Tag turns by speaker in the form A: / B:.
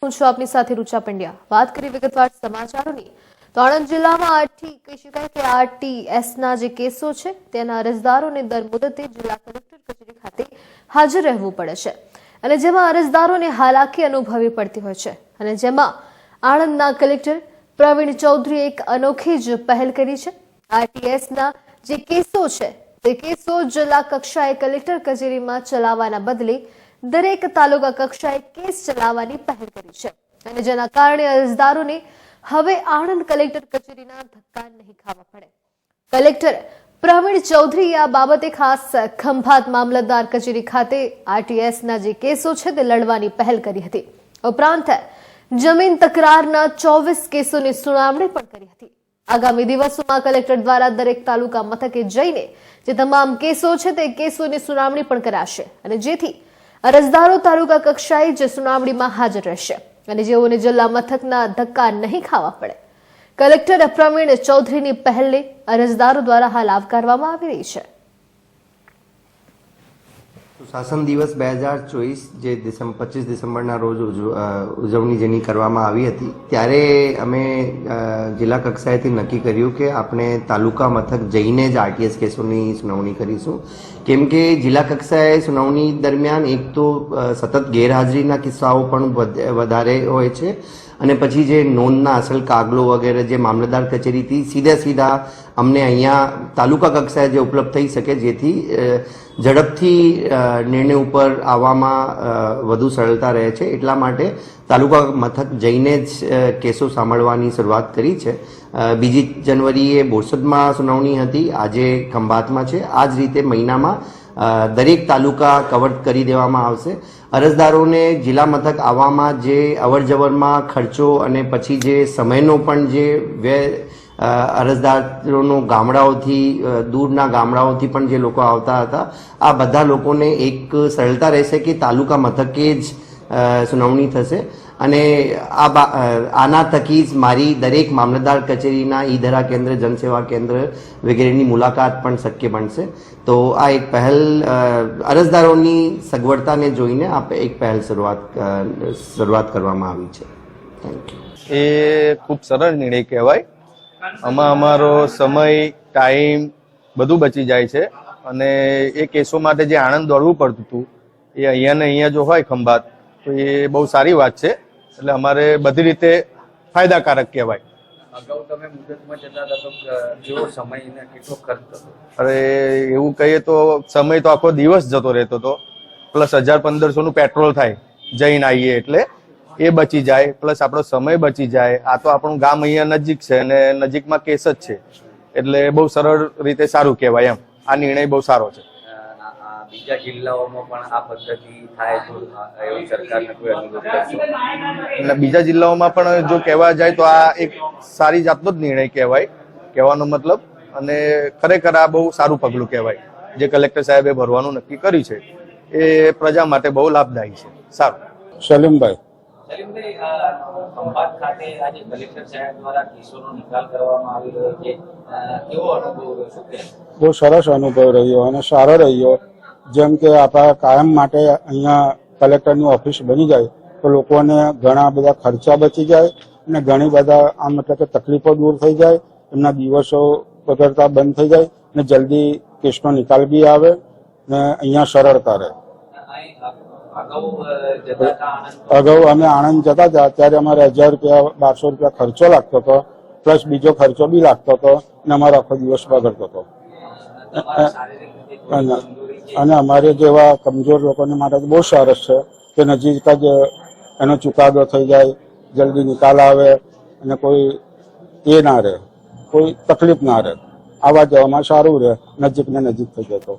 A: હું છું આપની સાથે રૂચા પંડ્યા। વાત કરી વિગતવાર સમાચારોની તો આણંદ જિલ્લામાં આઠથી કહી શકાય કે આરટીએસના જે કેસો છે તેના અરજદારોને દર મુદતે જિલ્લા કલેક્ટર કચેરી ખાતે હાજર રહેવું પડે છે અને જેમાં અરજદારોને હાલાકી અનુભવવી પડતી હોય છે અને જેમાં આણંદના કલેક્ટર પ્રવીણ ચૌધરીએ એક અનોખી જ પહેલ કરી છે। આરટીએસના જે કેસો છે તે કેસો જિલ્લા કક્ષાએ કલેક્ટર કચેરીમાં ચલાવવાના બદલે દરેક તાલુકા કક્ષાએ કેસ ચલાવવાની પહેલ કરી છે અને જેના કારણે અરજદારોને હવે આણંદ કલેક્ટર કચેરીના ધક્કા નહીં ખાવા પડે। કલેક્ટર પ્રવીણ ચૌધરીએ આ બાબતે ખાસ ખંભાત મામલતદાર કચેરી ખાતે આરટીએસના જે કેસો છે તે લડવાની પહેલ કરી હતી। ઉપરાંત જમીન તકરારના 24 કેસોની સુનાવણી પણ કરી હતી। આગામી દિવસોમાં કલેક્ટર દ્વારા દરેક તાલુકા મથકે જઈને જે તમામ કેસો છે તે કેસોની સુનાવણી પણ કરાશે અને જેથી અરજદારો તાલુકા કક્ષાએ જ સુનાવણીમાં હાજર રહેશે અને જેઓને જિલ્લા મથકના ધક્કા નહીં ખાવા પડે। કલેક્ટર પ્રવીણ ચૌધરીની પહેલને અરજદારો દ્વારા હાલ આવકારવામાં આવી રહી છે।
B: સુશાસન દિવસ 2024 જે 25 ડિસેમ્બરના રોજ ઉજવણી જેની કરવામાં આવી હતી ત્યારે અમે જિલ્લા કક્ષાએથી નક્કી કર્યું કે આપણે તાલુકા મથક જઈને જ આરટીએસ કેસોની સુનાવણી કરીશું, કેમ કે જિલ્લા કક્ષાએ સુનાવણી દરમિયાન એક તો સતત ગેરહાજરીના કિસ્સાઓ પણ વધારે હોય છે અને પછી જે નોંધના અસલ કાગળો વગેરે જે મામલતદાર કચેરીથી સીધા અમને અહીંયા તાલુકા કક્ષાએ જે ઉપલબ્ધ થઈ શકે જેથી ઝડપથી નિર્ણય ઉપર આવવામાં વધુ સરળતા રહે છે। એટલા માટે તાલુકા મથક જઈને જ કેસો સાંભળવાની શરૂઆત કરી છે। 2 જાન્યુઆરીએ બોરસદમાં સુનાવણી હતી, આજે ખંભાતમાં છે। આ જ રીતે મહિનામાં દરેક તાલુકા કવર કરી દેવામાં આવશે। અરજદારોને જિલ્લા મથક આવવામાં જે અવરજવરમાં ખર્ચો અને પછી જે સમયનો પણ જે વ્યય અરજદારોનો ગામડાઓથી દૂરના ગામડાઓથી પણ જે લોકો આવતા હતા આ બધા લોકોને એક સરળતા રહેશે કે તાલુકા મથકે જ સુનાવણી થશે અને આના થકી જ મારી દરેક મામલતદાર કચેરીના ઈ-ધરા કેન્દ્ર, જનસેવા કેન્દ્ર વગેરેની મુલાકાત પણ શક્ય બનશે। તો આ એક પહેલ અરજદારોની સગવડતાને જોઈને આ એક પહેલ શરૂઆત કરવામાં આવી છે। Thank you.
C: એ ખૂબ સરળ નિર્ણય કહેવાય। આમાં અમારો સમય, ટાઈમ બધું બચી જાય છે અને એ કેસો માટે જે આણંદ દોડવું પડતું હતું એ અહીંયા ને અહીંયા જો હોય ખંભાત તો એ બહુ સારી વાત છે। એટલે અમારે બધી રીતે ફાયદાકારક કહેવાય।
D: અગાઉ તમે મુદતમાં જતા હતા તો કેવો સમય અને કેટલો ખર્ચ થતો?
C: અરે એવું કહીએ તો સમય તો આખો દિવસ જતો રહેતો હતો, પ્લસ 1000-1500 નું પેટ્રોલ થાય જઈને આવીએ એટલે એ બચી જાય, પ્લસ આપણો સમય બચી જાય। આ તો આપણું ગામ અહીંયા નજીક છે અને નજીકમાં કેસ જ છે એટલે બહુ સરળ રીતે સારું કહેવાય એમ। આ નિર્ણય બહુ સારો છે।
D: બીજા જિલ્લાઓમાં પણ આ પદ્ધતિ થાય તો એવું સરકારને કોઈ અનુરોધ કરશો?
C: એટલે બીજા જિલ્લાઓમાં પણ જો કહેવા જાય તો આ એક સારી જાતનો જ નિર્ણય કહેવાય, કહેવાનો મતલબ। અને ખરેખર આ બહુ સારું પગલું કહેવાય જે કલેક્ટર સાહેબે ભરવાનું નક્કી કર્યું છે એ પ્રજા માટે બહુ લાભદાયી છે। સારું।
E: સલીમભાઈ
D: ખંભાત ખાતે આજે કલેક્ટર સાહેબ દ્વારા કેસોનો નિકાલ કરવામાં આવી રહ્યો છે, કેવો અનુભવ રહ્યો છે?
E: બહુ સરસ અનુભવ રહ્યો અને સારો રહ્યો। જેમ કે આપણા કાયમ માટે અહીંયા કલેક્ટરની ઓફિસ બની જાય તો લોકોને ઘણા બધા ખર્ચા બચી જાય અને ઘણી બધા આમ મતલબ કે તકલીફો દૂર થઈ જાય, એમના દિવસો બગડતા બંધ થઈ જાય અને જલ્દી કેસનો નિકાલ બી આવે ને અહીંયા સરળતા રહે। અગાઉ અમે આણંદ જતા હતા ત્યારે અમારે 1000 રૂપિયા 1200 રૂપિયા ખર્ચો લાગતો હતો, પ્લસ બીજો ખર્ચો બી લાગતો હતો અને અમારો આખો દિવસ બગડતો હતો। અને અમારે જેવા કમજોર લોકોને માટે બહુ સરસ છે કે નજીક જ એનો ચુકાદો થઈ જાય, જલ્દી નિકાલ આવે અને કોઈ એ ના રહે, કોઈ તકલીફ ના રહે, આવવા જવામાં સારું રહે, નજીક ને નજીક થઈ જતો।